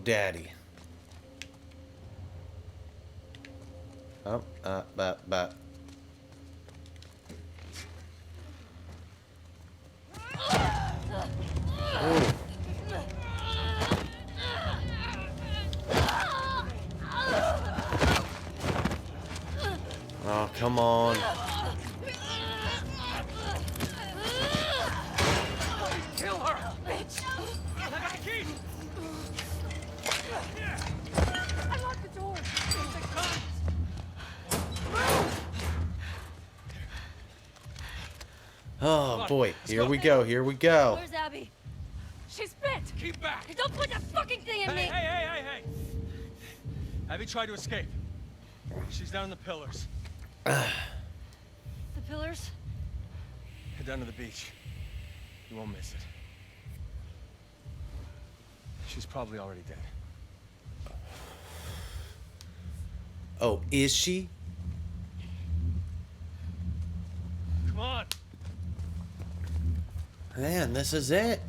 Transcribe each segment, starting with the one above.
daddy. Oh, but. Ooh. Oh, come on. Kill her! Bitch! I got the key! I locked the door! Oh boy, here we go, here we go. Where's Abby? She's bit! Keep back! Don't put that fucking thing in me! Hey! Abby tried to escape. She's down in the pillars. The pillars? Head down to the beach. You won't miss it. She's probably already dead. Oh, is she? Come on! Man, this is it.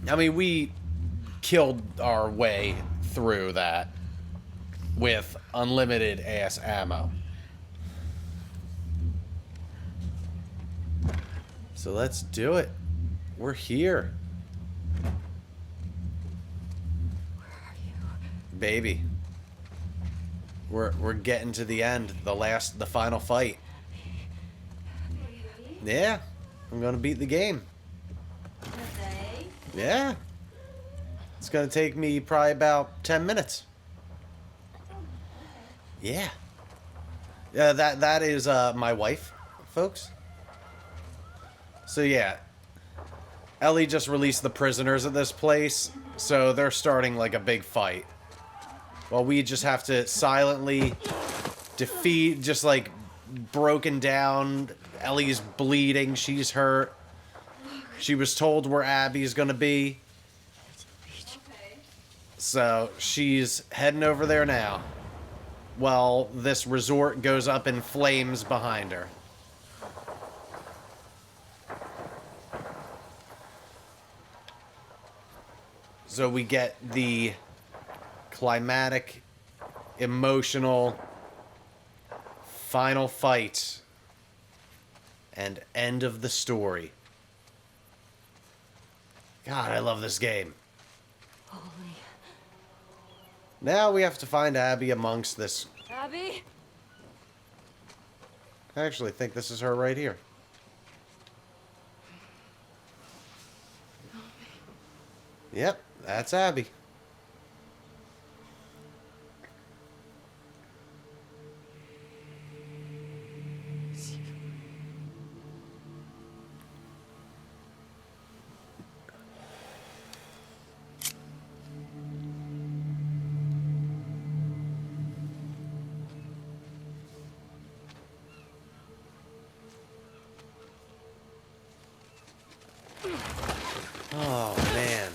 I mean, we killed our way through that with unlimited ass ammo. So let's do it. We're here. Where are you? Baby. We're getting to the end, the final fight. Yeah. I'm gonna beat the game. Yeah. It's gonna take me probably about 10 minutes. Yeah. Yeah, that is my wife, folks. So yeah. Ellie just released the prisoners at this place, so they're starting like a big fight. Well, we just have to silently defeat, just like broken down. Ellie's bleeding, she's hurt. She was told where Abby's gonna be. So she's heading over there now. Well, this resort goes up in flames behind her. So we get the climatic, emotional, final fight and end of the story. God, I love this game. Holy. Now we have to find Abby amongst this. Abby? I actually think this is her right here. Yep, that's Abby. Oh, man.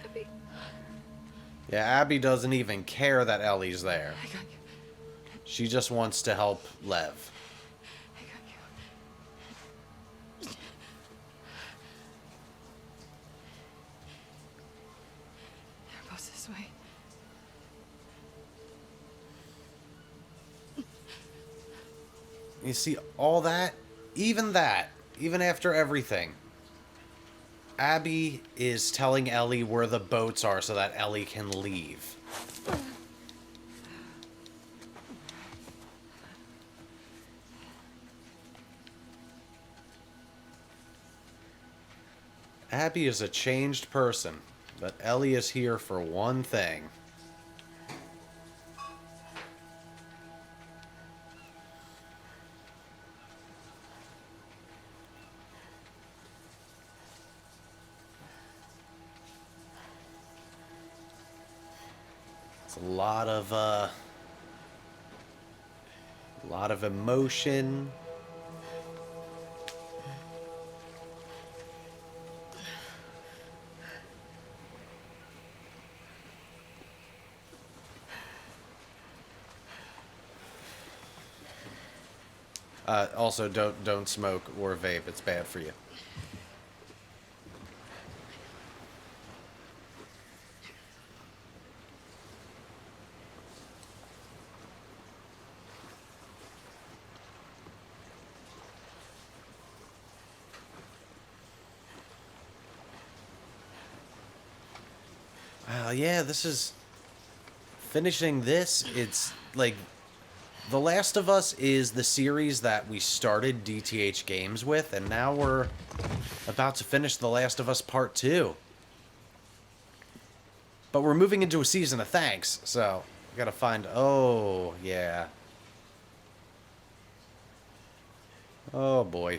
Abby. Yeah, Abby doesn't even care that Ellie's there. I got you. She just wants to help Lev. I got you. They're both this way. You see, all that, even after everything, Abby is telling Ellie where the boats are so that Ellie can leave. Abby is a changed person, but Ellie is here for one thing. It's a A lot of emotion. Also, don't smoke or vape. It's bad for you. Yeah, this is... Finishing this, it's like... The Last of Us is the series that we started DTH Games with, and now we're about to finish The Last of Us Part 2. But we're moving into a season of thanks, so... We gotta find... Oh, yeah. Oh, boy.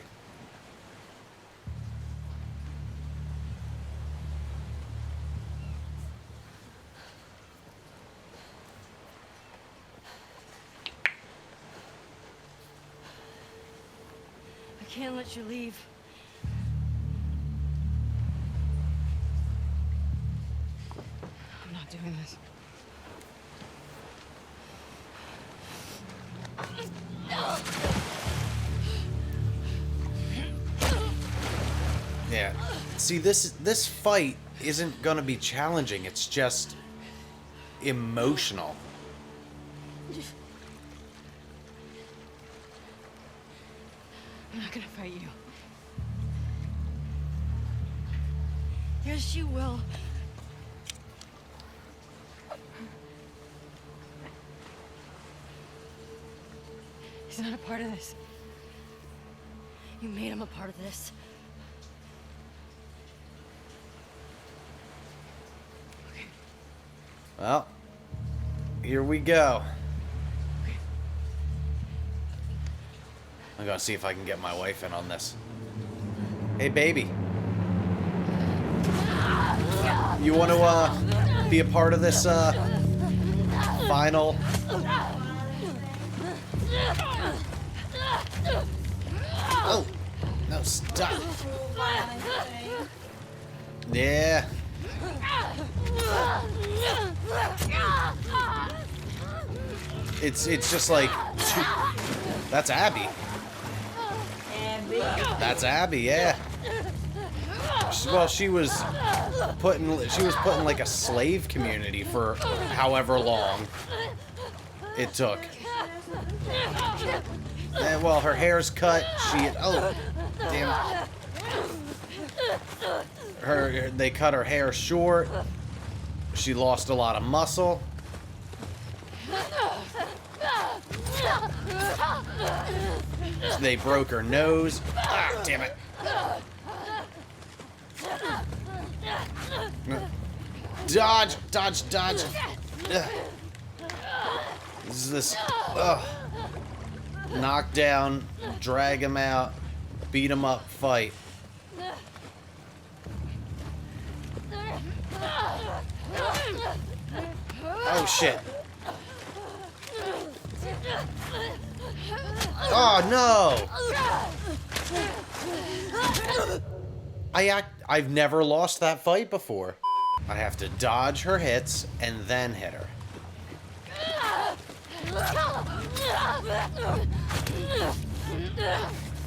I can't let you leave. I'm not doing this. Yeah. See, this fight isn't gonna be challenging. It's just emotional. I'm not gonna fight you. Yes, you will. He's not a part of this. You made him a part of this. Okay. Well, here we go. I'm gonna see if I can get my wife in on this. Hey, baby. You want to be a part of this final? Oh, no, stop. Yeah. It's just like that's Abby. That's Abby, yeah. Well, she was putting like a slave community for however long it took. And well, her hair's cut. Oh, damn. They cut her hair short. She lost a lot of muscle. They broke her nose. Ah, damn it. Dodge, dodge, dodge. Ugh. This knock down, drag him out, beat him up, fight. Oh shit. Oh no! I've never lost that fight before. I have to dodge her hits and then hit her.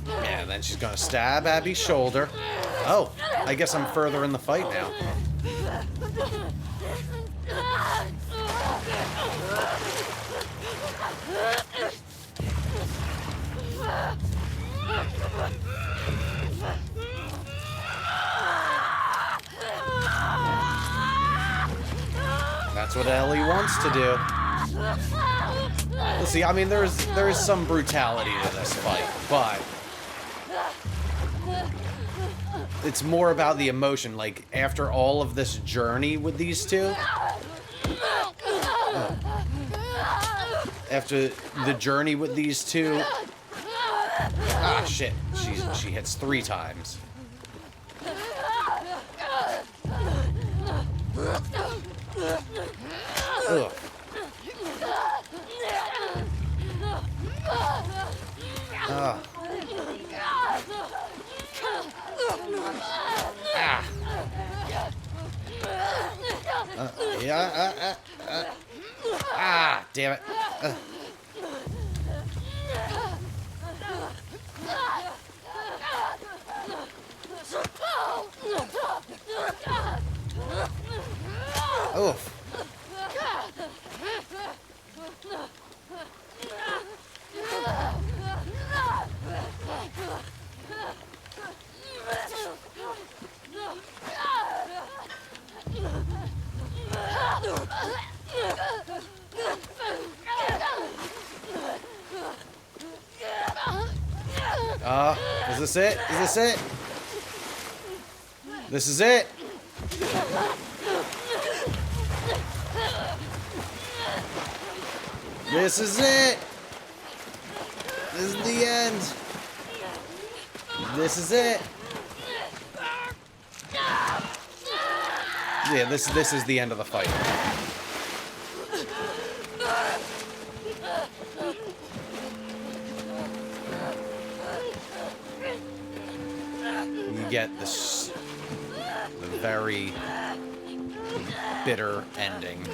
Yeah, then she's gonna stab Abby's shoulder. Oh, I guess I'm further in the fight now. That's what Ellie wants to do. Let's see, I mean, there is some brutality to this fight, but it's more about the emotion. Like, after all of this journey with these two, after the journey with these two, ah, shit, she hits 3 times. Ugh. Ah. Ah. Yeah. Ah. Damn it. Oof. Is this it? Is this it? This is it. This is it. This is the end. This is it. Yeah, this is the end of the fight. You get this the very bitter ending.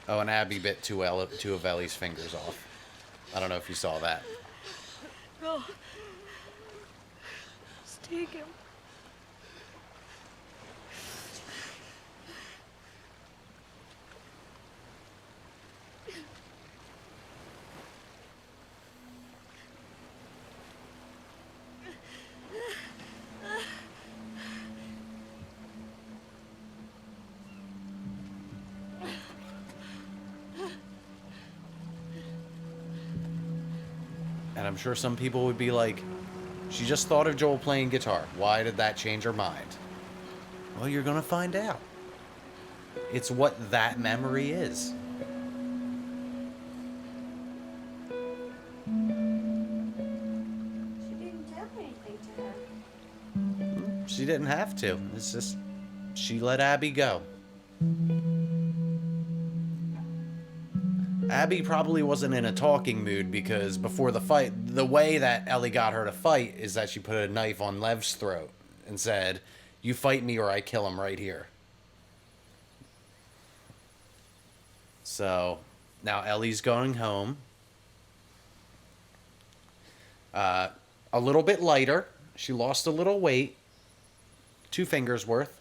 Oh, and Abby bit two of Ellie's fingers off. I don't know if you saw that. No. Just take him. And I'm sure some people would be like, she just thought of Joel playing guitar. Why did that change her mind? Well, you're going to find out. It's what that memory is. She didn't tell anything to her. She didn't have to. It's just, she let Abby go. Abby probably wasn't in a talking mood because before the fight, the way that Ellie got her to fight is that she put a knife on Lev's throat and said, "You fight me or I kill him right here." So now Ellie's going home. A little bit lighter. She lost a little weight. 2 fingers worth.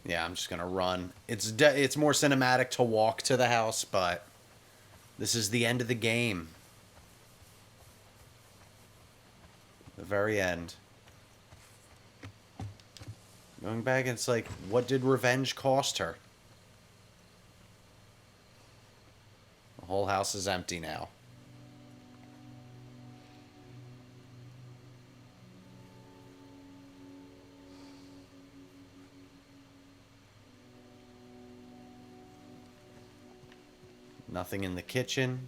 Yeah, I'm just gonna run. It's more cinematic to walk to the house, but this is the end of the game. The very end. Going back, it's like, what did revenge cost her? The whole house is empty now. Nothing in the kitchen.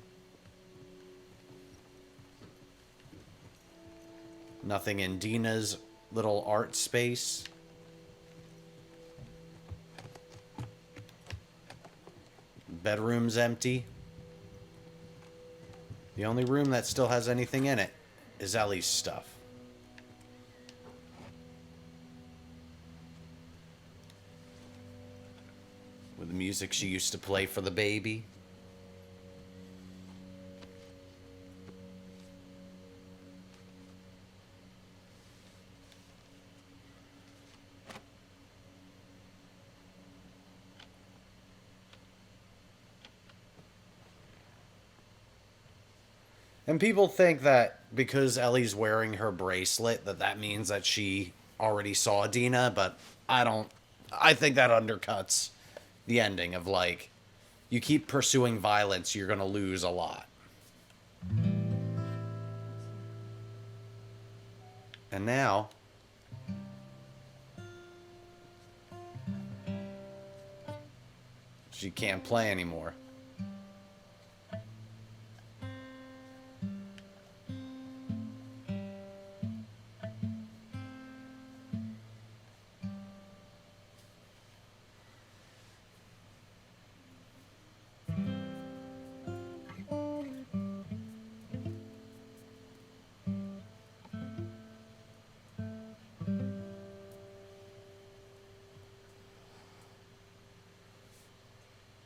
Nothing in Dina's little art space. Bedroom's empty. The only room that still has anything in it is Ellie's stuff. With the music she used to play for the baby. And people think that because Ellie's wearing her bracelet, that means that she already saw Dina, but I think that undercuts the ending of, like, you keep pursuing violence, you're gonna lose a lot. And now, she can't play anymore.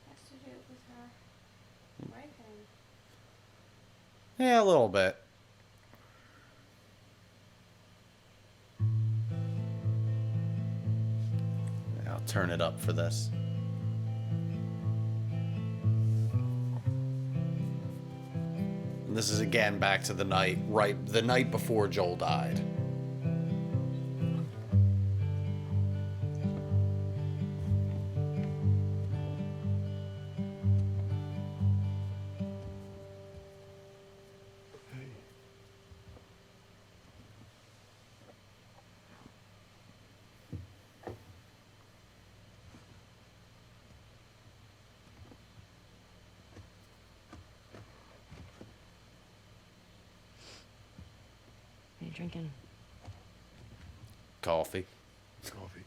Has to do with her raping. Yeah, a little bit. Yeah, I'll turn it up for this. And this is again back to the night before Joel died. What are you drinking? Coffee. Coffee.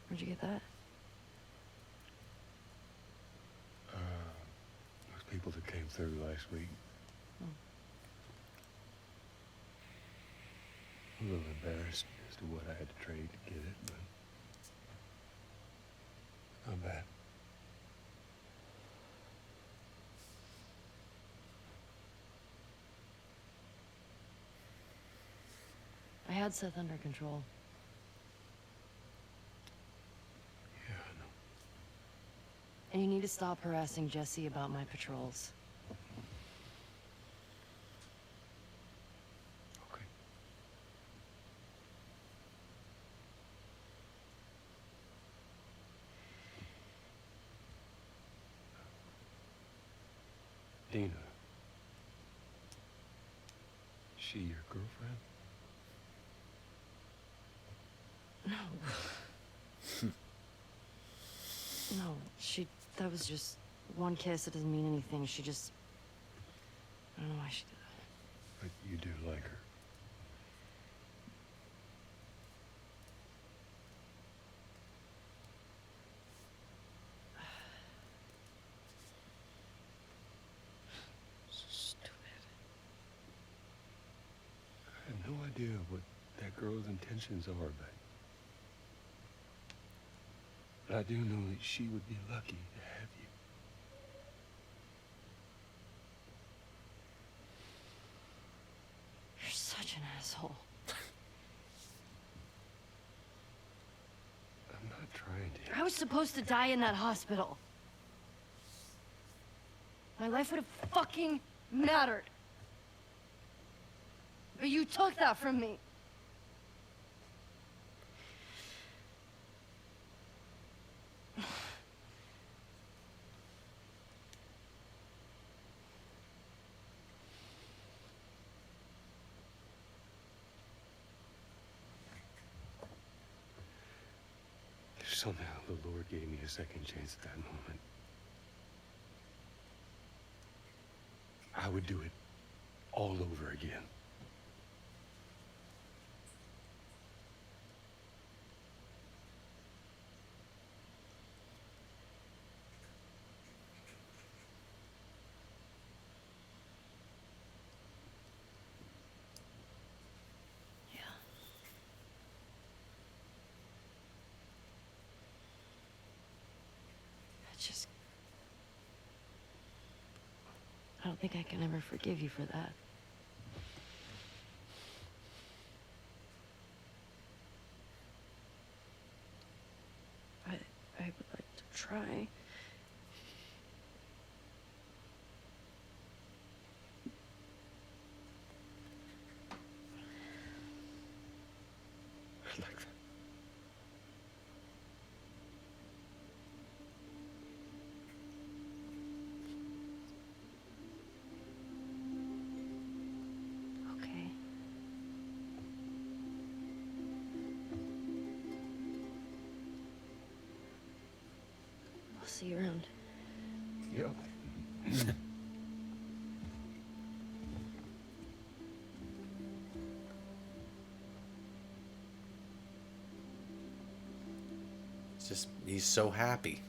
Where'd you get that? Those people that came through last week. I'm a little embarrassed as to what I had to trade to get it, but not bad. I had Seth under control. Yeah, I know. And you need to stop harassing Jesse about my patrols. Okay. Dina. She your girlfriend? No, that was just one kiss. It doesn't mean anything. She just, I don't know why she did that. But you do like her. Stupid. I have no idea what that girl's intentions are, but I do know that she would be lucky to have you. You're such an asshole. I'm not trying to. I was supposed to die in that hospital. My life would have fucking mattered. But you took that from me. Somehow the Lord gave me a second chance at that moment. I would do it all over again. Yeah. I don't think I can ever forgive you for that. I would like to try. see you around. Yep. It's just, he's so happy.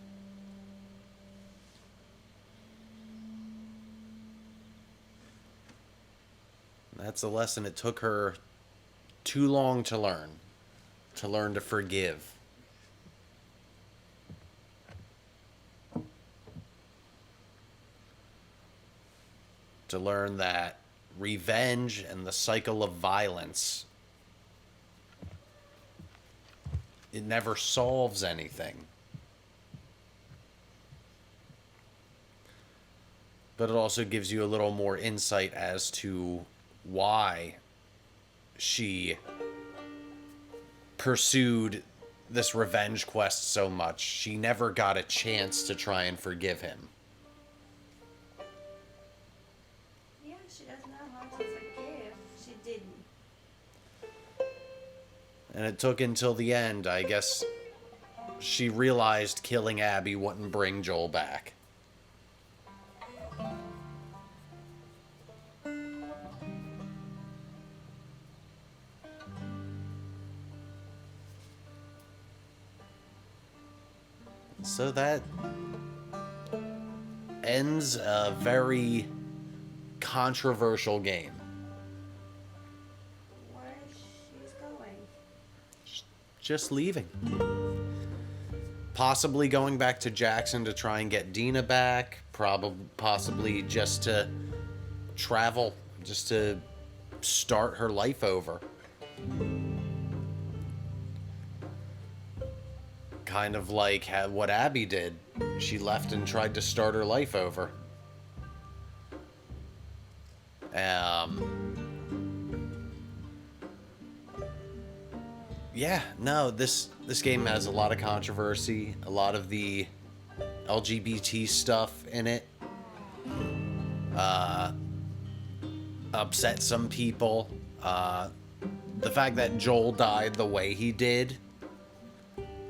That's a lesson it took her too long to learn to forgive. To learn that revenge and the cycle of violence, it never solves anything. But it also gives you a little more insight as to why she pursued this revenge quest so much. She never got a chance to try and forgive him. Yeah, she doesn't know how to forgive. She didn't. And it took until the end, I guess, she realized killing Abby wouldn't bring Joel back. So that ends a very controversial game. Where she's going? Just leaving. Possibly going back to Jackson to try and get Dina back. Possibly just to travel, just to start her life over. Kind of like what Abby did. She left and tried to start her life over. Yeah, no, this game has a lot of controversy, a lot of the LGBT stuff in it. Upset some people. The fact that Joel died the way he did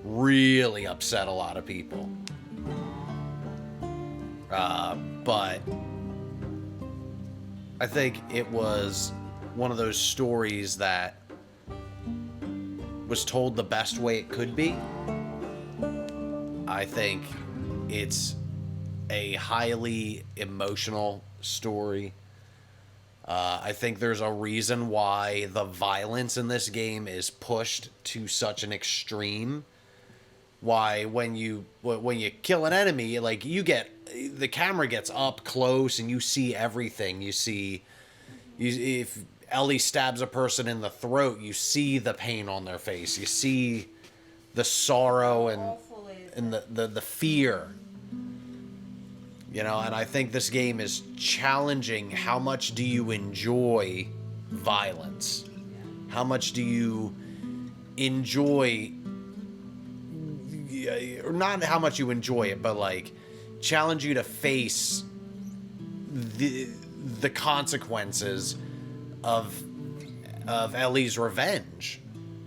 really upset a lot of people. But I think it was one of those stories that was told the best way it could be. I think it's a highly emotional story. I think there's a reason why the violence in this game is pushed to such an extreme. Why when you kill an enemy, like, the camera gets up close and you see everything. If Ellie stabs a person in the throat, you see the pain on their face. You see the sorrow and the fear. You know, and I think this game is challenging how much do you enjoy violence? How much do you enjoy, or not how much you enjoy it, but like challenge you to face the consequences of Ellie's revenge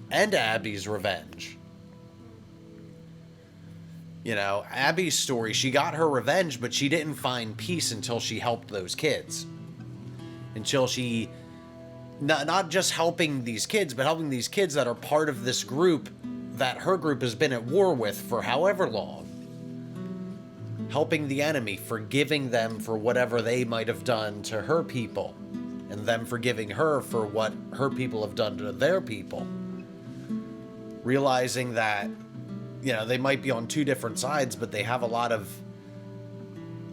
and Abby's revenge. You know, Abby's story, she got her revenge, but she didn't find peace until she helped those kids. Until she, not just helping these kids, but helping these kids that are part of this group that her group has been at war with for however long. Helping the enemy, forgiving them for whatever they might have done to her people, and them forgiving her for what her people have done to their people. Realizing that, you know, they might be on two different sides, but they have a lot of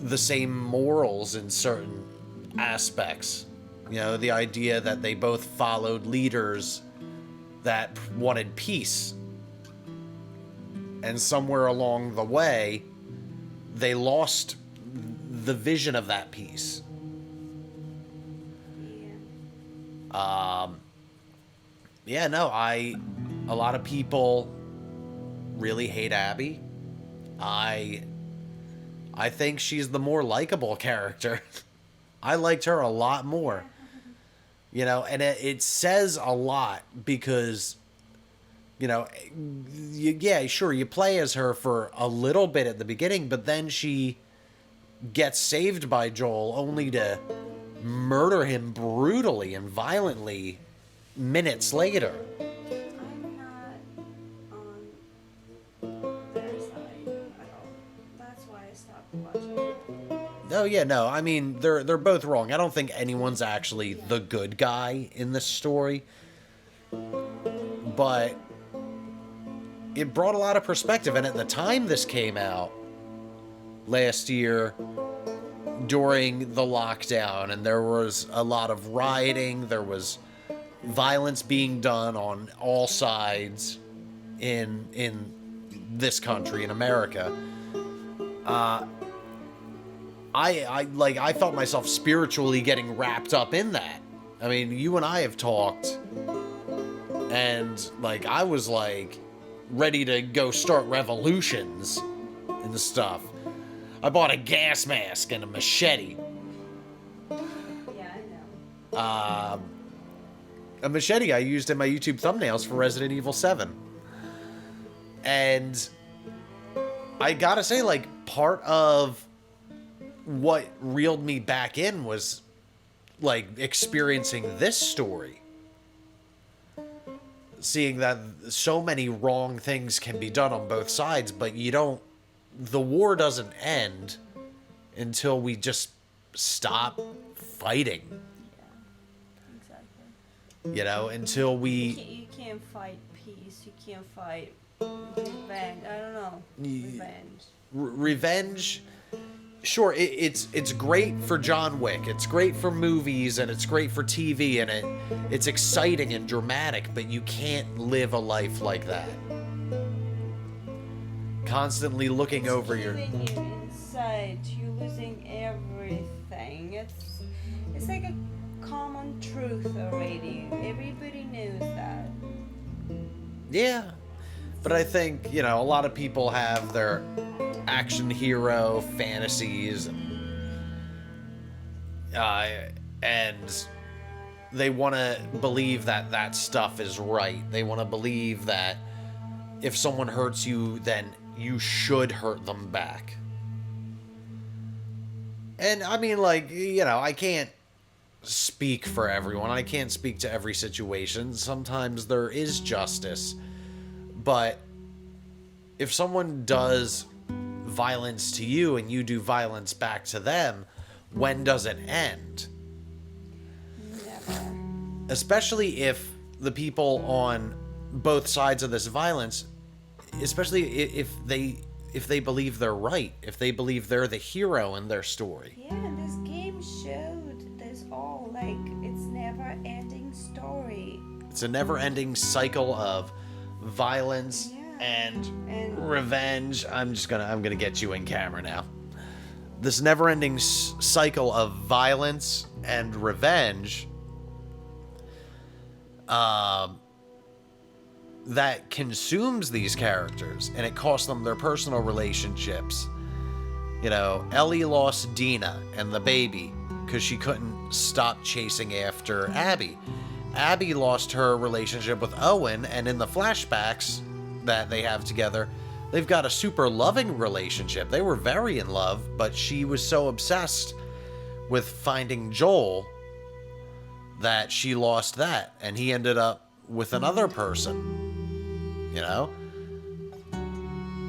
the same morals in certain aspects. You know, the idea that they both followed leaders that wanted peace. And somewhere along the way, they lost the vision of that peace. Yeah, no, a lot of people really hate Abby. I think she's the more likable character. I liked her a lot more. You know, and it says a lot because You know, yeah, sure, you play as her for a little bit at the beginning, but then she gets saved by Joel only to murder him brutally and violently minutes later. I'm not on their side at all. That's why I stopped watching. Oh yeah, no, I mean they're both wrong. I don't think anyone's actually the good guy in this story, but it brought a lot of perspective. And at the time this came out last year, during the lockdown, and there was a lot of rioting, there was violence being done on all sides in this country, in America. I felt myself spiritually getting wrapped up in that. I mean, you and I have talked, and like I was like ready to go start revolutions and stuff. I bought a gas mask and a machete. Yeah, I know. A machete I used in my YouTube thumbnails for Resident Evil 7. And I gotta say, like, part of what reeled me back in was, like, experiencing this story. Seeing that so many wrong things can be done on both sides, but the war doesn't end until we just stop fighting. Yeah, exactly. You know, until we... You can't fight peace. You can't fight revenge. I don't know. Revenge. Revenge... Sure, it's great for John Wick, it's great for movies, and it's great for TV, and it's exciting and dramatic, but you can't live a life like that. Constantly looking over your... Killing you inside. You're losing everything. It's like a common truth already. Everybody knows that. Yeah. But I think, you know, a lot of people have their action hero fantasies, and they want to believe that that stuff is right. They want to believe that if someone hurts you, then you should hurt them back. And I mean, like, you know, I can't speak for everyone. I can't speak to every situation. Sometimes there is justice. But if someone does violence to you and you do violence back to them, when does it end? Never. Especially if the people on both sides of this violence, especially if they believe they're right, if they believe they're the hero in their story. Yeah, this game showed this all. Like, it's never-ending story. It's a never-ending cycle of violence and revenge. I'm gonna get you in camera now. This never-ending cycle of violence and revenge that consumes these characters, and it costs them their personal relationships. You know, Ellie lost Dina and the baby because she couldn't stop chasing after Abby. Abby lost her relationship with Owen, and in the flashbacks that they have together, they've got a super loving relationship. They were very in love, but she was so obsessed with finding Joel that she lost that, and he ended up with another person. You know?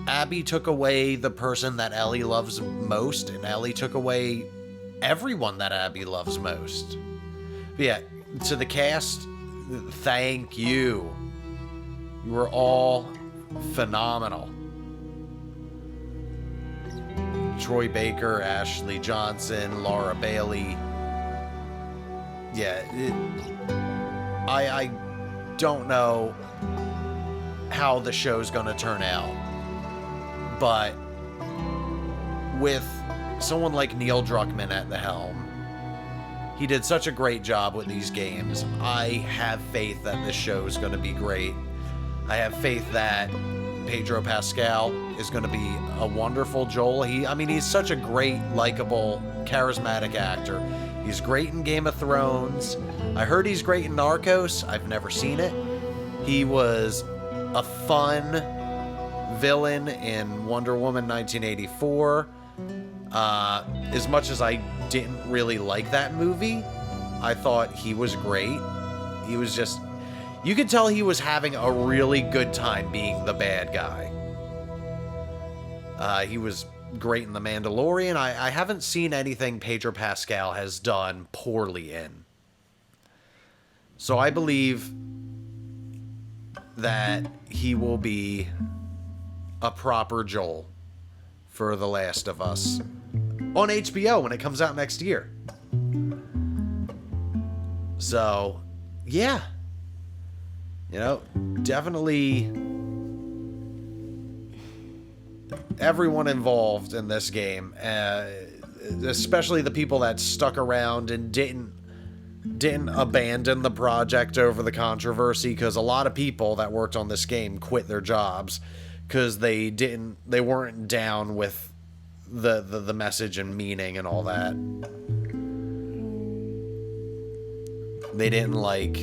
Abby took away the person that Ellie loves most, and Ellie took away everyone that Abby loves most. But yeah, to the cast, thank you. You were all phenomenal. Troy Baker, Ashley Johnson, Laura Bailey. Yeah, I don't know how the show's gonna turn out, but with someone like Neil Druckmann at the helm, he did such a great job with these games. I have faith that this show is gonna be great. I have faith that Pedro Pascal is gonna be a wonderful Joel. He's such a great, likable, charismatic actor. He's great in Game of Thrones. I heard he's great in Narcos. I've never seen it. He was a fun villain in Wonder Woman 1984. As much as I didn't really like that movie, I thought he was great. He was just... You could tell he was having a really good time being the bad guy. He was great in The Mandalorian. I haven't seen anything Pedro Pascal has done poorly in. So I believe that he will be a proper Joel for The Last of Us on HBO when it comes out next year. So, yeah. You know, definitely everyone involved in this game, especially the people that stuck around and didn't abandon the project over the controversy, because a lot of people that worked on this game quit their jobs because they weren't down with the message and meaning and all that. They didn't like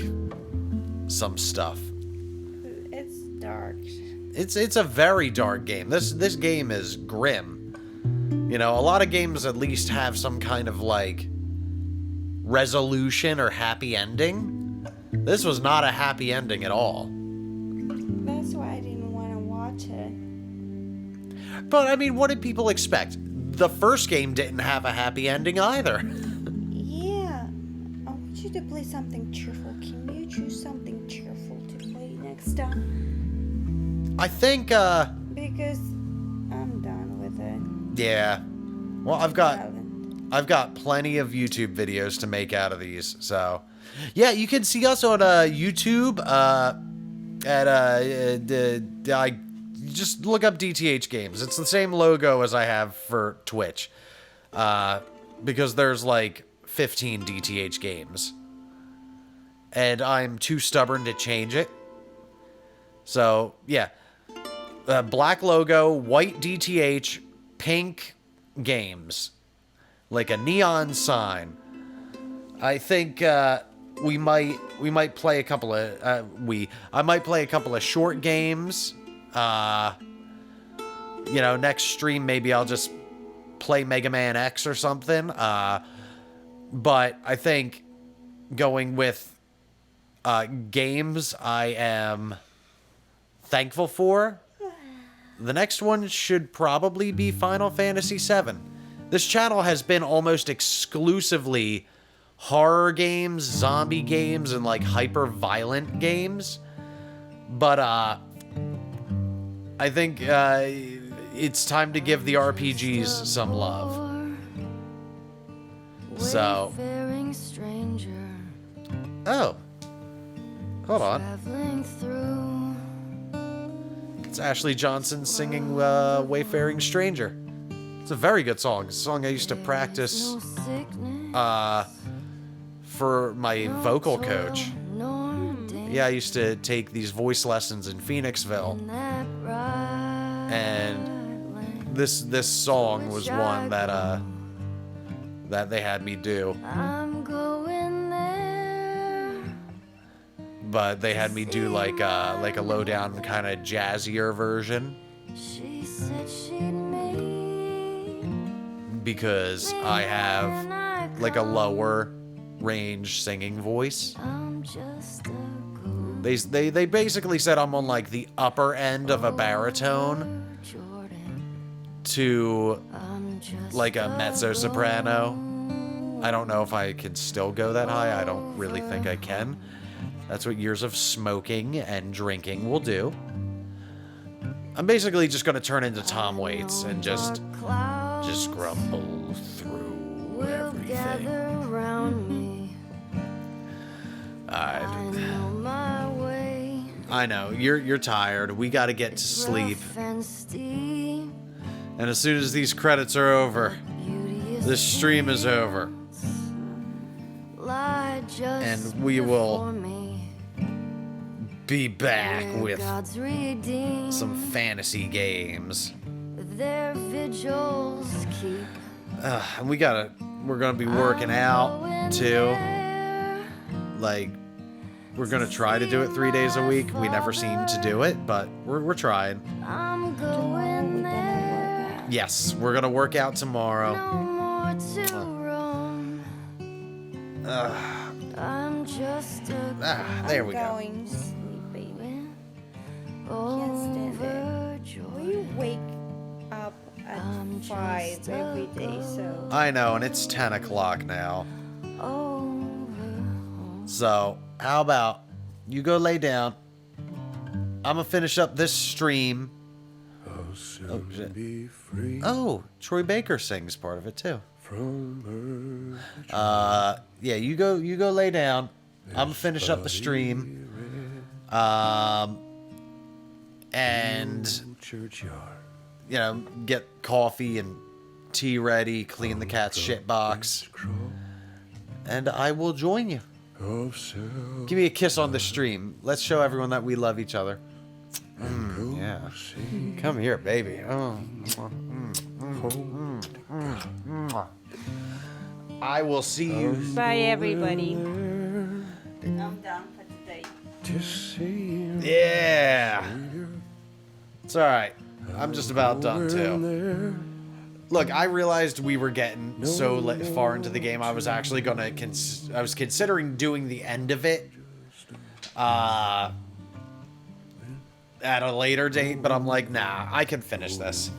some stuff. It's dark. It's a very dark game. This game is grim. You know, a lot of games at least have some kind of like resolution or happy ending. This was not a happy ending at all. That's why I didn't want to watch it. But I mean, what did people expect? The first game didn't have a happy ending either. Yeah. I want you to play something cheerful. Can you choose something cheerful to play next time? I think, Because I'm done with it. yeah. Well, I've got plenty of YouTube videos to make out of these, so... Yeah, you can see us on YouTube, just look up DTH Games. It's the same logo as I have for Twitch, because there's like 15 DTH Games. And I'm too stubborn to change it. So, yeah. Black logo, white DTH, pink games. Like a neon sign. I think we might play a couple of I might play a couple of short games. You know, next stream maybe I'll just play Mega Man X or something. But I think going with games I am thankful for, the next one should probably be Final Fantasy VII. This channel has been almost exclusively horror games, zombie games, and like hyper-violent games. But I think it's time to give the RPGs some love. So, oh, hold on. It's Ashley Johnson singing Wayfaring Stranger. It's a very good song. It's a song I used to practice for my vocal coach. Yeah, I used to take these voice lessons in Phoenixville. And this song was one that they had me do. But they had me do like a low down kind of jazzier version. Because I have like a lower range singing voice. They basically said I'm on like the upper end of a baritone to like a mezzo soprano. I don't know if I can still go that high. I don't really think I can. That's what years of smoking and drinking will do. I'm basically just gonna turn into Tom Waits and just grumble through everything. I know you're tired. We got to get to sleep. And as soon as these credits are over, this stream is over, and we will be back with some fantasy games. And we're gonna be working out too. Like, We're gonna try to do it 3 days a week. We never seem to do it, but we're trying. I'm going there. Yes, we're gonna work out tomorrow. No more to roam. I'm just a There we go. Going to sleep, baby. Can't stand it. overjoyed. We wake up at 5 every day, so I know, and it's 10 o'clock now. So, how about you go lay down? I'm gonna finish up this stream. I'll soon Oh, shit. be free Oh, Troy Baker sings part of it too. from Yeah, you go lay down. I'm gonna finish up the stream. And churchyard. you know, get coffee and tea ready, clean the cat's shit box, and I will join you. Of self Give me a kiss on the stream. Let's show everyone that we love each other. Yeah. Come here, baby. Oh. I will see you. bye everybody. I'm done for today. to see Yeah. It's alright. I'm just about done too. there. Look, I realized we were getting so far into the game. I was actually gonna. I was considering doing the end of it at a later date, but I'm like, nah, I can finish this.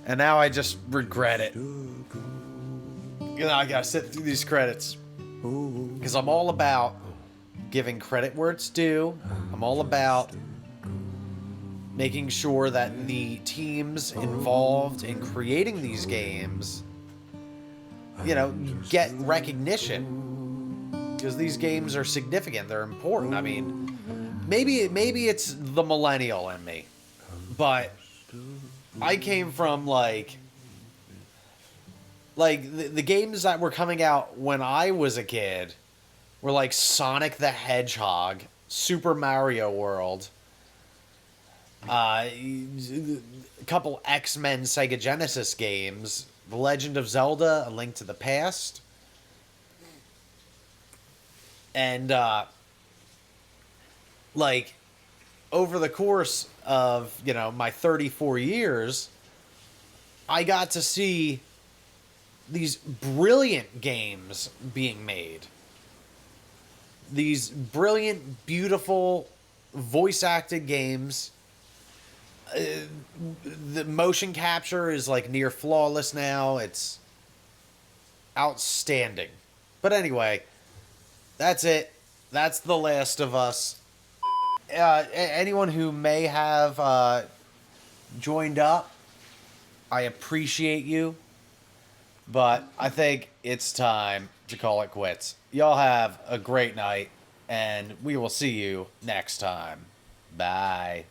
And now I just regret it. You know, I gotta sit through these credits because I'm all about giving credit where it's due. I'm all about making sure that the teams involved in creating these games, you know, get recognition. Because these games are significant, they're important. I mean, maybe it's the millennial in me, but I came from like the games that were coming out when I was a kid were like Sonic the Hedgehog, Super Mario World, a couple X-Men Sega Genesis games, The Legend of Zelda, A Link to the Past, and like over the course of, you know, my 34 years, I got to see these brilliant games being made. These brilliant, beautiful, voice-acted games. The motion capture is like near flawless now. It's outstanding. But anyway, that's it. That's The Last of Us. Anyone who may have joined up, I appreciate you. But I think it's time to call it quits. Y'all have a great night, and we will see you next time. Bye.